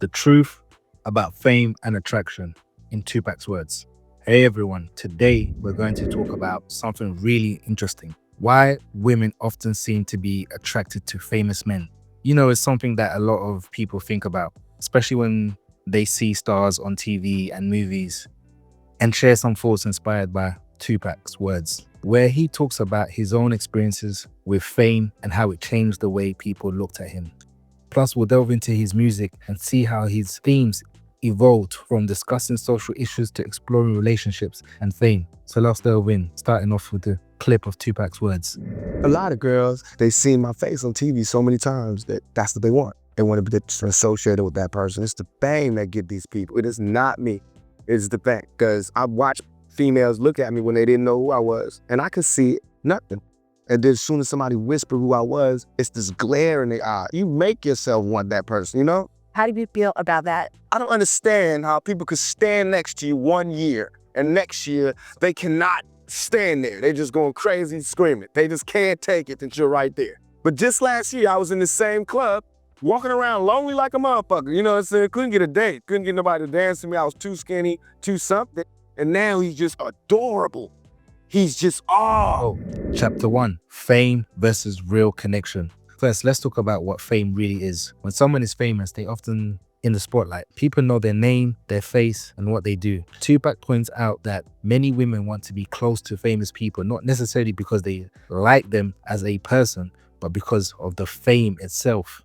The truth about fame and attraction in Tupac's words. Hey everyone, today we're going to talk about something really interesting. Why women often seem to be attracted to famous men. It's something that a lot of people think about, especially when they see stars on TV and movies, and share some thoughts inspired by Tupac's words, where he talks about his own experiences with fame and how it changed the way people looked at him. Plus, we'll delve into his music and see how his themes evolved from discussing social issues to exploring relationships and fame. So let's delve in, starting off with the clip of Tupac's words. A lot of girls, they seen my face on TV so many times that that's what they want. They want to be associated with that person. It's the fame that get these people. It is not me. It's the fame. Because I watched females look at me when they didn't know who I was, and I could see nothing. And then as soon as somebody whispered who I was, it's this glare in their eye. You make yourself want that person, you know? How do you feel about that? I don't understand how people could stand next to you 1 year, and next year they cannot stand there. They just going crazy screaming. They just can't take it that you're right there. But just last year, I was in the same club, walking around lonely like a motherfucker. You know what I'm saying? Couldn't get a date. Couldn't get nobody to dance with me. I was too skinny, too something. And now he's just adorable. He's just, Chapter 1, Fame versus Real Connection. First, let's talk about what fame really is. When someone is famous, they often in the spotlight. People know their name, their face, and what they do. Tupac points out that many women want to be close to famous people, not necessarily because they like them as a person, but because of the fame itself.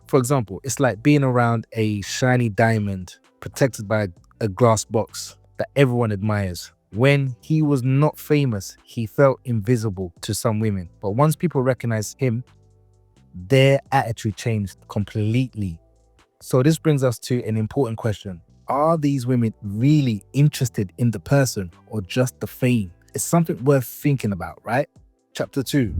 For example, it's like being around a shiny diamond protected by a glass box that everyone admires. When he was not famous, he felt invisible to some women. But once people recognized him, their attitude changed completely. So this brings us to an important question. Are these women really interested in the person or just the fame? It's something worth thinking about, right? Chapter 2,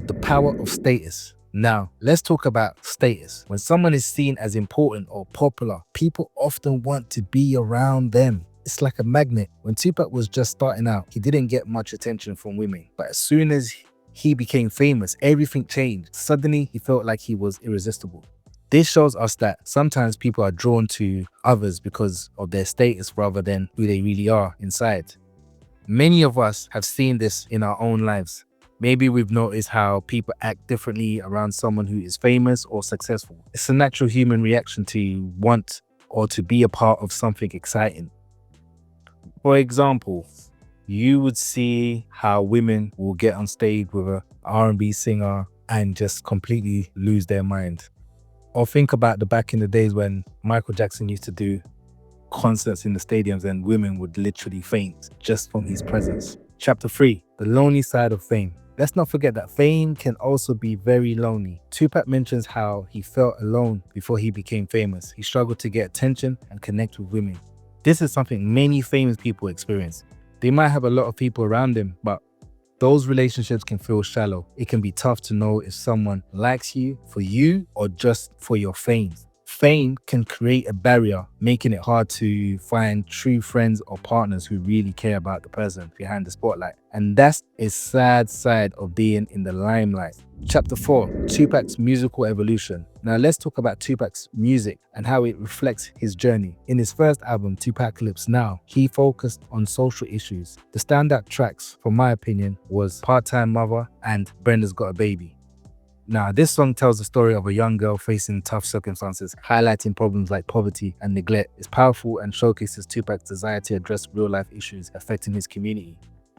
the power of status. Now, let's talk about status. When someone is seen as important or popular, people often want to be around them. It's like a magnet. When Tupac was just starting out, he didn't get much attention from women. But as soon as he became famous, everything changed. Suddenly, he felt like he was irresistible. This shows us that sometimes people are drawn to others because of their status rather than who they really are inside. Many of us have seen this in our own lives. Maybe we've noticed how people act differently around someone who is famous or successful. It's a natural human reaction to want or to be a part of something exciting. For example, you would see how women will get on stage with an R&B singer and just completely lose their mind. Or think about the back in the days when Michael Jackson used to do concerts in the stadiums and women would literally faint just from his presence. Chapter 3, the lonely side of fame. Let's not forget that fame can also be very lonely. Tupac mentions how he felt alone before he became famous. He struggled to get attention and connect with women. This is something many famous people experience. They might have a lot of people around them, but those relationships can feel shallow. It can be tough to know if someone likes you for you or just for your fame. Fame can create a barrier, making it hard to find true friends or partners who really care about the person behind the spotlight. And that's a sad side of being in the limelight. Chapter 4, Tupac's musical evolution. Now let's talk about Tupac's music and how it reflects his journey. In his first album, Tupacalypse Now, he focused on social issues. The standout tracks, from my opinion, was Part-Time Mother and Brenda's Got a Baby. Now, this song tells the story of a young girl facing tough circumstances, highlighting problems like poverty and neglect. It's powerful and showcases Tupac's desire to address real-life issues affecting his community.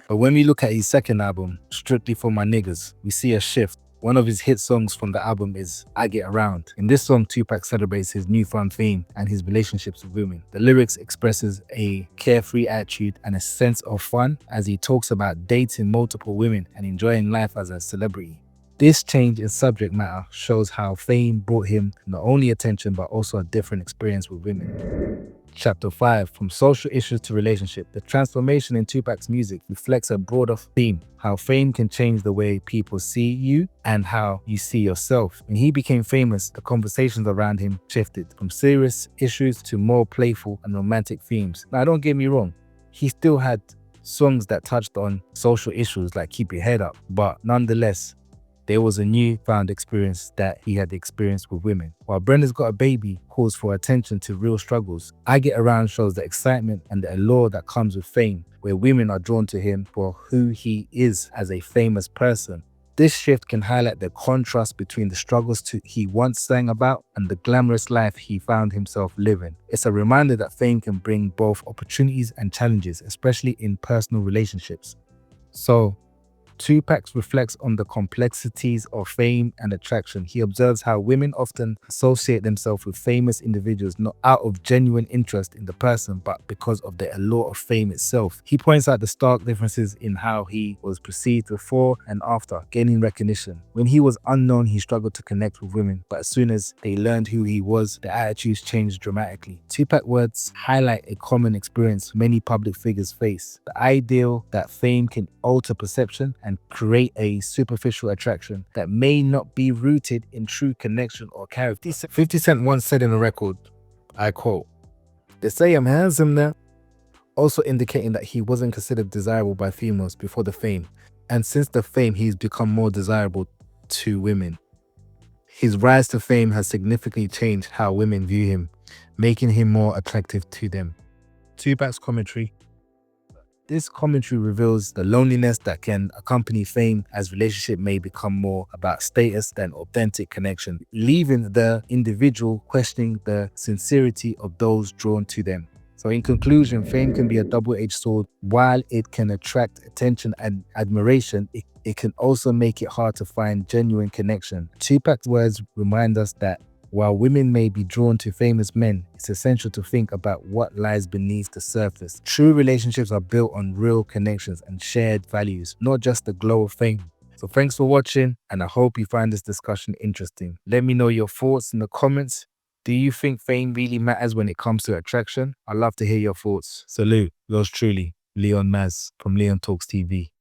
But when we look at his second album, Strictly for My Niggas, we see a shift. One of his hit songs from the album is I Get Around. In this song, Tupac celebrates his newfound fame and his relationships with women. The lyrics expresses a carefree attitude and a sense of fun as he talks about dating multiple women and enjoying life as a celebrity. This change in subject matter shows how fame brought him not only attention but also a different experience with women. Chapter 5, From Social Issues to Relationship. The transformation in Tupac's music reflects a broader theme, how fame can change the way people see you and how you see yourself. When he became famous, the conversations around him shifted from serious issues to more playful and romantic themes. Now, don't get me wrong, he still had songs that touched on social issues like Keep Your Head Up, but nonetheless, there was a newfound experience that he had experienced with women. While Brenda's Got a Baby calls for attention to real struggles, I Get Around shows the excitement and the allure that comes with fame, where women are drawn to him for who he is as a famous person. This shift can highlight the contrast between the struggles he once sang about and the glamorous life he found himself living. It's a reminder that fame can bring both opportunities and challenges, especially in personal relationships. So, Tupac reflects on the complexities of fame and attraction. He observes how women often associate themselves with famous individuals not out of genuine interest in the person, but because of the allure of fame itself. He points out the stark differences in how he was perceived before and after gaining recognition. When he was unknown, he struggled to connect with women, but as soon as they learned who he was, their attitudes changed dramatically. Tupac words highlight a common experience many public figures face: the ideal that fame can alter perception and create a superficial attraction that may not be rooted in true connection or character. 50 Cent once said in a record, I quote, "They say I'm handsome now," also indicating that he wasn't considered desirable by females before the fame, and since the fame he's become more desirable to women. His rise to fame has significantly changed how women view him, making him more attractive to them. Tupac's commentary. This commentary reveals the loneliness that can accompany fame, as relationship may become more about status than authentic connection, leaving the individual questioning the sincerity of those drawn to them. So in conclusion, fame can be a double-edged sword. While it can attract attention and admiration, it can also make it hard to find genuine connection. Tupac's words remind us that while women may be drawn to famous men, it's essential to think about what lies beneath the surface. True relationships are built on real connections and shared values, not just the glow of fame. So thanks for watching, and I hope you find this discussion interesting. Let me know your thoughts in the comments. Do you think fame really matters when it comes to attraction? I'd love to hear your thoughts. Salute, yours truly, Leon Maz from Leon Talks TV.